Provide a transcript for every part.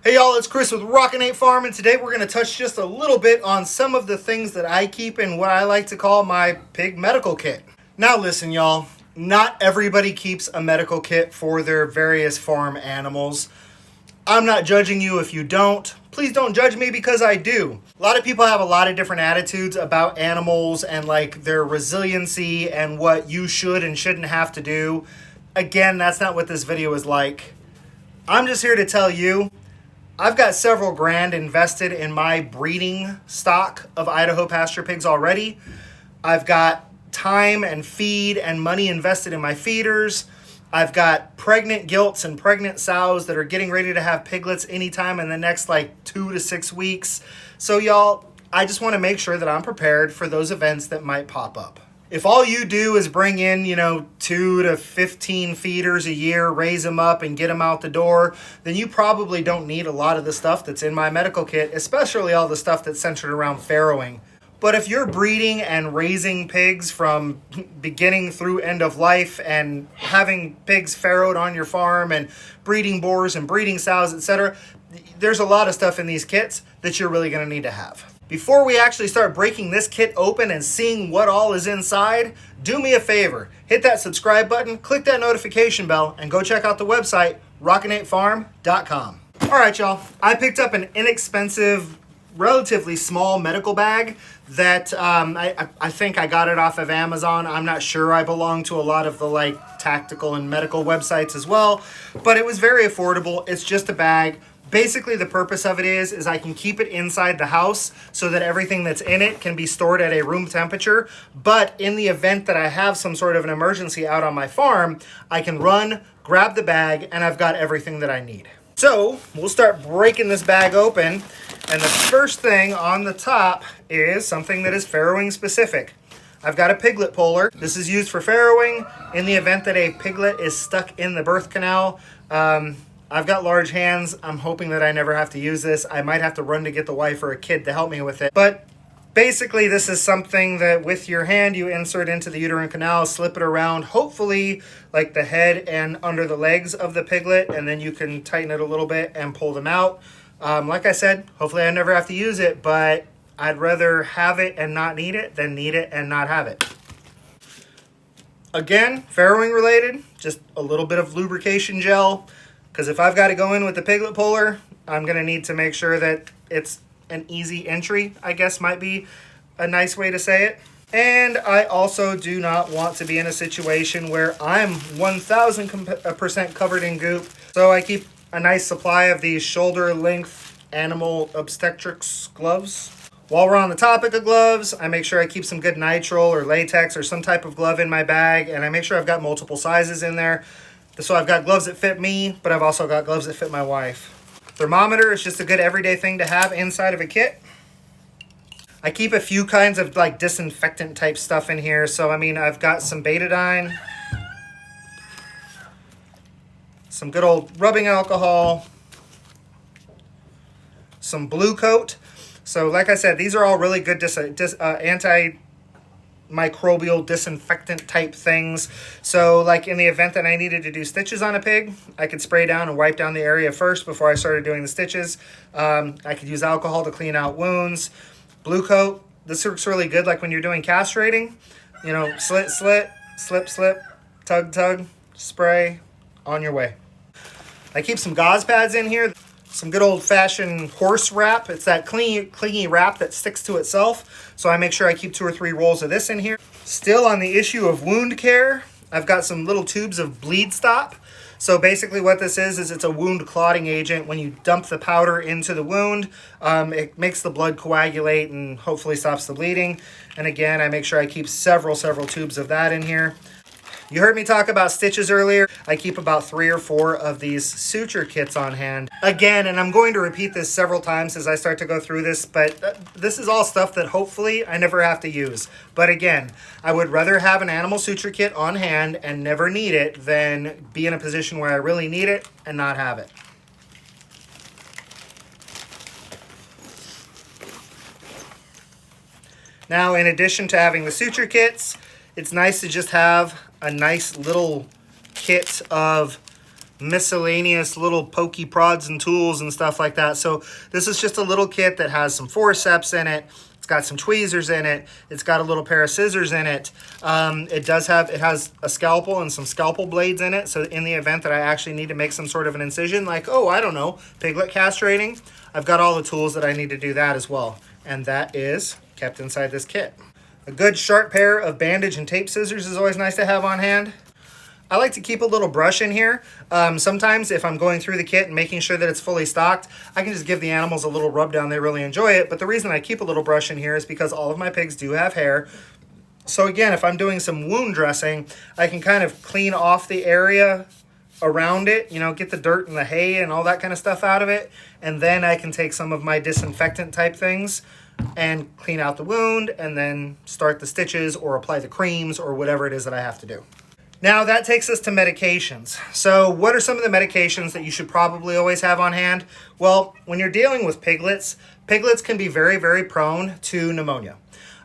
Hey y'all, it's Chris with Rockin Farm, and today we're going to touch just a little bit on some of the things that I keep in what I like to call my pig medical kit. Now listen y'all, not everybody keeps a medical kit for their various farm animals. I'm not judging you if you don't. Please don't judge me because I do. A lot of people have a lot of different attitudes about animals and like their resiliency and what you should and shouldn't have to do. Again, that's not what this video is like. I'm just here to tell you, I've got several grand invested in my breeding stock of Idaho pasture pigs already. I've got time and feed and money invested in my feeders. I've got pregnant gilts and pregnant sows that are getting ready to have piglets anytime in the next like 2 to 6 weeks. So y'all, I just want to make sure that I'm prepared for those events that might pop up. If all you do is bring in, 2 to 15 feeders a year, raise them up and get them out the door, then you probably don't need a lot of the stuff that's in my medical kit, especially all the stuff that's centered around farrowing. But if you're breeding and raising pigs from beginning through end of life and having pigs farrowed on your farm and breeding boars and breeding sows, etc., there's a lot of stuff in these kits that you're really going to need to have. Before we actually start breaking this kit open and seeing what all is inside, do me a favor. Hit that subscribe button, click that notification bell, and go check out the website, rockin8farm.com. All right, y'all. I picked up an inexpensive, relatively small medical bag that I think I got it off of Amazon. I'm not sure. I belong to a lot of the tactical and medical websites as well, but it was very affordable. It's just a bag. Basically, the purpose of it is I can keep it inside the house so that everything that's in it can be stored at a room temperature. But in the event that I have some sort of an emergency out on my farm, I can run, grab the bag, and I've got everything that I need. So we'll start breaking this bag open. And the first thing on the top is something that is farrowing specific. I've got a piglet puller. This is used for farrowing in the event that a piglet is stuck in the birth canal. I've got large hands. I'm hoping that I never have to use this. I might have to run to get the wife or a kid to help me with it. But basically, this is something that with your hand, you insert into the uterine canal, slip it around, hopefully like the head and under the legs of the piglet, and then you can tighten it a little bit and pull them out. Like I said, hopefully I never have to use it, but I'd rather have it and not need it than need it and not have it. Again, farrowing related, just a little bit of lubrication gel. Because if I've got to go in with the piglet puller, I'm going to need to make sure that it's an easy entry, I guess might be a nice way to say it. And I also do not want to be in a situation where I'm 1000% covered in goop. So I keep a nice supply of these shoulder length animal obstetrics gloves. While we're on the topic of gloves, I make sure I keep some good nitrile or latex or some type of glove in my bag. And I make sure I've got multiple sizes in there. So I've got gloves that fit me, but I've also got gloves that fit my wife. Thermometer is just a good everyday thing to have inside of a kit. I keep a few kinds of disinfectant type stuff in here. So I've got some betadine, some good old rubbing alcohol, some Blue Coat. So like I said, these are all really good antimicrobial disinfectant type things. So in the event that I needed to do stitches on a pig, I could spray down and wipe down the area first before I started doing the stitches. I could use alcohol to clean out wounds. Blue Coat, this works really good when you're doing castrating. Slit, slip, slip, tug, tug, spray, on your way. I keep some gauze pads in here. Some good old-fashioned horse wrap. It's that clingy wrap that sticks to itself. So I make sure I keep 2 or 3 rolls of this in here. Still on the issue of wound care, I've got some little tubes of bleed stop. So basically what this is it's a wound clotting agent. When you dump the powder into the wound, it makes the blood coagulate and hopefully stops the bleeding. And again, I make sure I keep several tubes of that in here. You heard me talk about stitches earlier. I keep about 3 or 4 of these suture kits on hand. Again, and I'm going to repeat this several times as I start to go through this, but this is all stuff that hopefully I never have to use. But again, I would rather have an animal suture kit on hand and never need it than be in a position where I really need it and not have it. Now, in addition to having the suture kits, it's nice to just have a nice little kit of miscellaneous little pokey prods and tools and stuff like that. So this is just a little kit that has some forceps in it. It's got some tweezers in it. It's got a little pair of scissors in it. It has a scalpel and some scalpel blades in it. So in the event that I actually need to make some sort of an incision, like, oh, I don't know, piglet castrating, I've got all the tools that I need to do that as well. And that is kept inside this kit. A good sharp pair of bandage and tape scissors is always nice to have on hand. I like to keep a little brush in here. Sometimes if I'm going through the kit and making sure that it's fully stocked, I can just give the animals a little rub down. They really enjoy it. But the reason I keep a little brush in here is because all of my pigs do have hair. So again, if I'm doing some wound dressing, I can kind of clean off the area around it, you know, get the dirt and the hay and all that kind of stuff out of it. And then I can take some of my disinfectant type things and clean out the wound and then start the stitches or apply the creams or whatever it is that I have to do. Now that takes us to medications. So what are some of the medications that you should probably always have on hand? Well, when you're dealing with piglets, piglets can be very, very prone to pneumonia.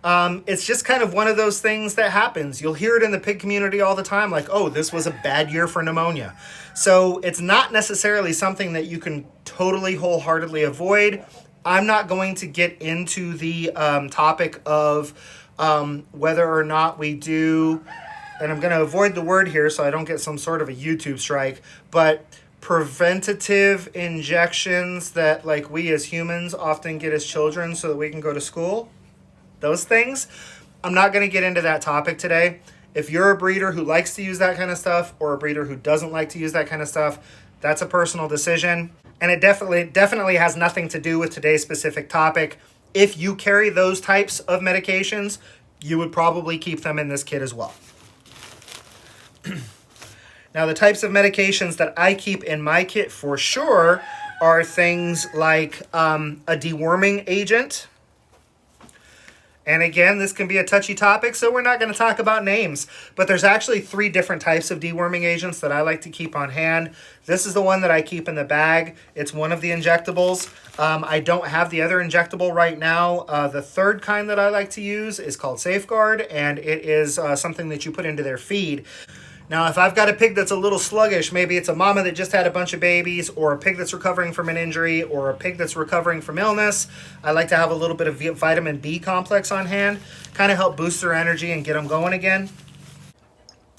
It's just kind of one of those things that happens. You'll hear it in the pig community all the time, like, oh, this was a bad year for pneumonia. So it's not necessarily something that you can totally wholeheartedly avoid. I'm not going to get into the topic of whether or not we do, and I'm going to avoid the word here so I don't get some sort of a YouTube strike, but preventative injections that like we as humans often get as children so that we can go to school. Those things. I'm not going to get into that topic today. If you're a breeder who likes to use that kind of stuff or a breeder who doesn't like to use that kind of stuff, that's a personal decision. And it definitely has nothing to do with today's specific topic. If you carry those types of medications, you would probably keep them in this kit as well. Now, the types of medications that I keep in my kit for sure are things like a deworming agent. And again, this can be a touchy topic, so we're not going to talk about names. But there's actually 3 different types of deworming agents that I like to keep on hand. This is the one that I keep in the bag. It's one of the injectables. I don't have the other injectable right now. The third kind that I like to use is called Safeguard, and it is something that you put into their feed. Now, if I've got a pig that's a little sluggish, maybe it's a mama that just had a bunch of babies, or a pig that's recovering from an injury, or a pig that's recovering from illness, I like to have a little bit of vitamin B complex on hand, kind of help boost their energy and get them going again.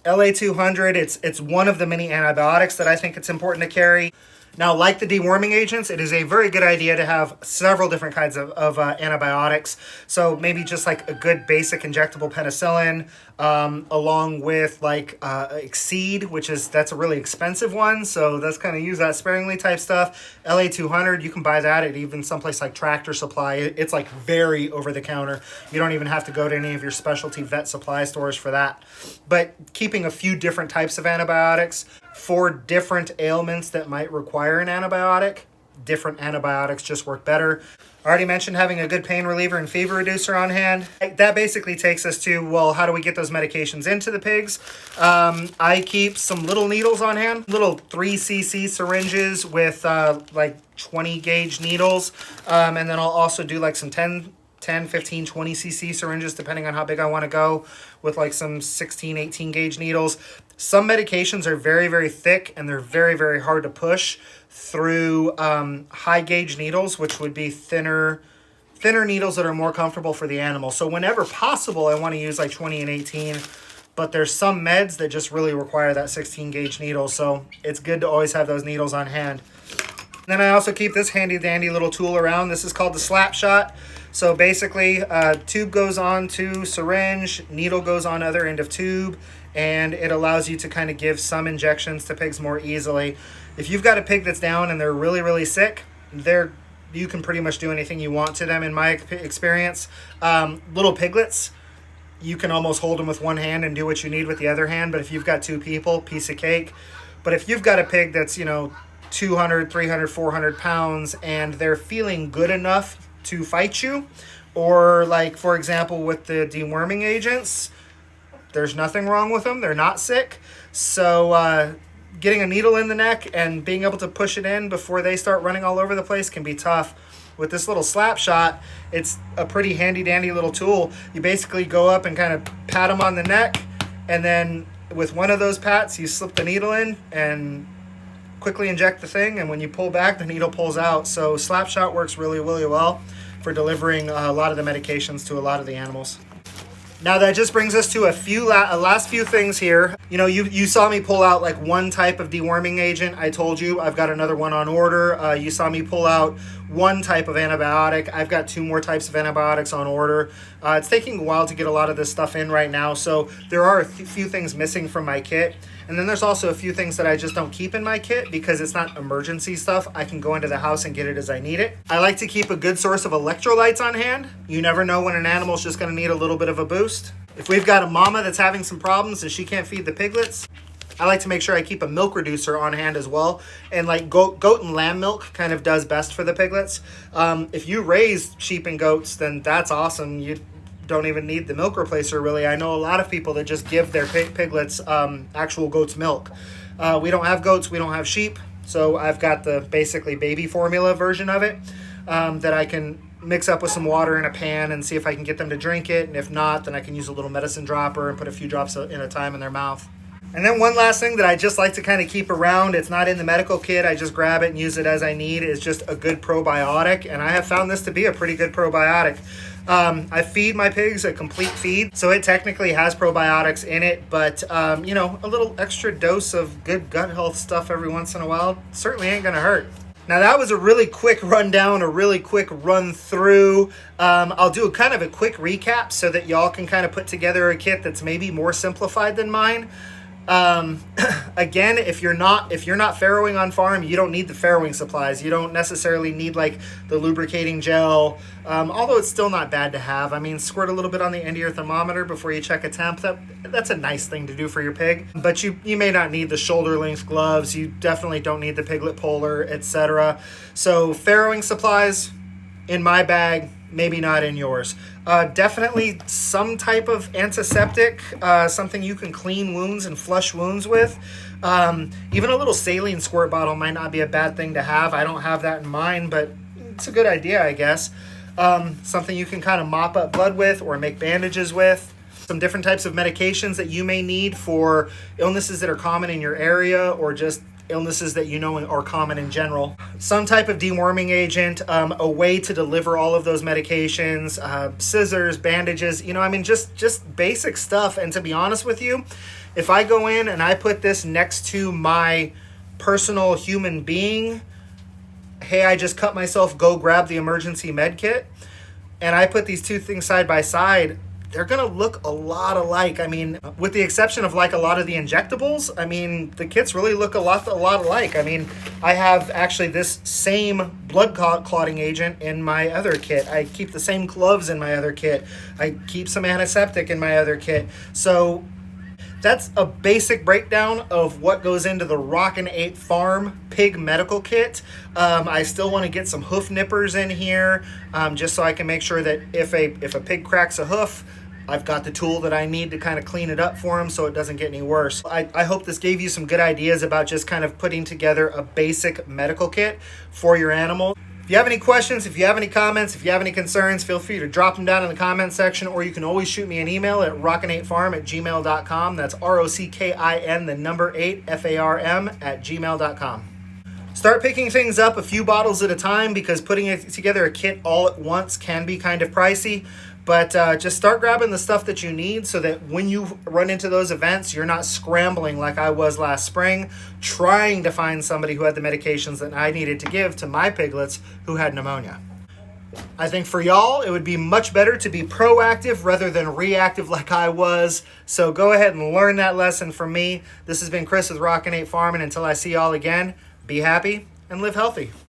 LA200, it's one of the many antibiotics that I think it's important to carry. Now, like the deworming agents, it is a very good idea to have several different kinds of antibiotics. So maybe just like a good basic injectable penicillin, along with like Exceed, that's a really expensive one. So that's kind of use that sparingly type stuff. LA200, you can buy that at even someplace like Tractor Supply. It's like very over the counter. You don't even have to go to any of your specialty vet supply stores for that. But keeping a few different types of antibiotics for different ailments that might require an antibiotic. Different antibiotics just work better. I already mentioned having a good pain reliever and fever reducer on hand. That basically takes us to, well, how do we get those medications into the pigs? I keep some little needles on hand, little 3cc syringes with like 20 gauge needles. And then I'll also do like some 10, 15, 20 cc syringes, depending on how big I want to go, with like some 16, 18 gauge needles. Some medications are very, very thick and they're very, very hard to push through high gauge needles, which would be thinner needles that are more comfortable for the animal. So whenever possible, I want to use like 20 and 18, but there's some meds that just really require that 16 gauge needle. So it's good to always have those needles on hand. Then I also keep this handy dandy little tool around. This is called the slap shot. So basically, tube goes on to syringe, needle goes on other end of tube, and it allows you to kind of give some injections to pigs more easily. If you've got a pig that's down and they're really, really sick, you can pretty much do anything you want to them, in my experience. Little piglets, you can almost hold them with one hand and do what you need with the other hand, but if you've got 2 people, piece of cake. But if you've got a pig that's, 200, 300, 400 pounds and they're feeling good enough to fight you, or like, for example, with the deworming agents, there's nothing wrong with them. They're not sick. So getting a needle in the neck and being able to push it in before they start running all over the place can be tough. With this little slap shot, it's a pretty handy dandy little tool. You basically go up and kind of pat them on the neck, and then with one of those pats, you slip the needle in and quickly inject the thing, and when you pull back, the needle pulls out. So slap shot works really, really well for delivering a lot of the medications to a lot of the animals. Now that just brings us to a last few things here. You know, you saw me pull out like one type of deworming agent. I told you I've got another one on order. You saw me pull out one type of antibiotic. I've got 2 more types of antibiotics on order. It's taking a while to get a lot of this stuff in right now, so there are a few things missing from my kit. And then there's also a few things that I just don't keep in my kit because it's not emergency stuff. I can go into the house and get it as I need it. I like to keep a good source of electrolytes on hand. You never know when an animal's just gonna need a little bit of a boost. If we've got a mama that's having some problems and she can't feed the piglets, I like to make sure I keep a milk reducer on hand as well. And like goat and lamb milk kind of does best for the piglets. If you raise sheep and goats, then that's awesome. You don't even need the milk replacer, really. I know a lot of people that just give their piglets actual goat's milk. We don't have goats, we don't have sheep, so I've got the basically baby formula version of it that I can mix up with some water in a pan and see if I can get them to drink it, and if not, then I can use a little medicine dropper and put a few drops in a time in their mouth. And then one last thing that I just like to kind of keep around, it's not in the medical kit, I just grab it and use it as I need, is just a good probiotic, and I have found this to be a pretty good probiotic. I feed my pigs a complete feed, so it technically has probiotics in it, but you know, a little extra dose of good gut health stuff every once in a while certainly ain't gonna hurt. Now that was a really quick rundown, a really quick run through. I'll do kind of a quick recap so that y'all can kind of put together a kit that's maybe more simplified than mine. Again, if you're not farrowing on farm, you don't need the farrowing supplies. You don't necessarily need like the lubricating gel, although it's still not bad to have. I mean, squirt a little bit on the end of your thermometer before you check a temp. That's a nice thing to do for your pig. But you may not need the shoulder length gloves. You definitely don't need the piglet polar, etc. So farrowing supplies in my bag, maybe not in yours. Definitely some type of antiseptic, something you can clean wounds and flush wounds with. Even a little saline squirt bottle might not be a bad thing to have. I don't have that in mine, but it's a good idea, I guess. Something you can kind of mop up blood with or make bandages with. Some different types of medications that you may need for illnesses that are common in your area or just illnesses that you know are common in general. Some type of deworming agent, a way to deliver all of those medications, scissors, bandages, you know, I mean, just basic stuff. And to be honest with you, if I go in and I put this next to my personal human being, hey, I just cut myself, go grab the emergency med kit, and I put these two things side by side, they're gonna look a lot alike. I mean, with the exception of like a lot of the injectables, I mean, the kits really look a lot alike. I mean, I have actually this same blood clotting agent in my other kit. I keep the same gloves in my other kit. I keep some antiseptic in my other kit. So that's a basic breakdown of what goes into the Rockin 8 Farm Pig Medical Kit. I still want to get some hoof nippers in here, just so I can make sure that if a pig cracks a hoof, I've got the tool that I need to kind of clean it up for them so it doesn't get any worse. I hope this gave you some good ideas about just kind of putting together a basic medical kit for your animal. If you have any questions, if you have any comments, if you have any concerns, feel free to drop them down in the comment section, or you can always shoot me an email at rockin8farm@gmail.com. That's ROCKIN, the number 8, FARM @gmail.com. Start picking things up a few bottles at a time because putting together a kit all at once can be kind of pricey. But just start grabbing the stuff that you need so that when you run into those events, you're not scrambling like I was last spring, trying to find somebody who had the medications that I needed to give to my piglets who had pneumonia. I think for y'all, it would be much better to be proactive rather than reactive like I was. So go ahead and learn that lesson from me. This has been Chris with Rockin 8 Farm, and until I see y'all again, be happy and live healthy.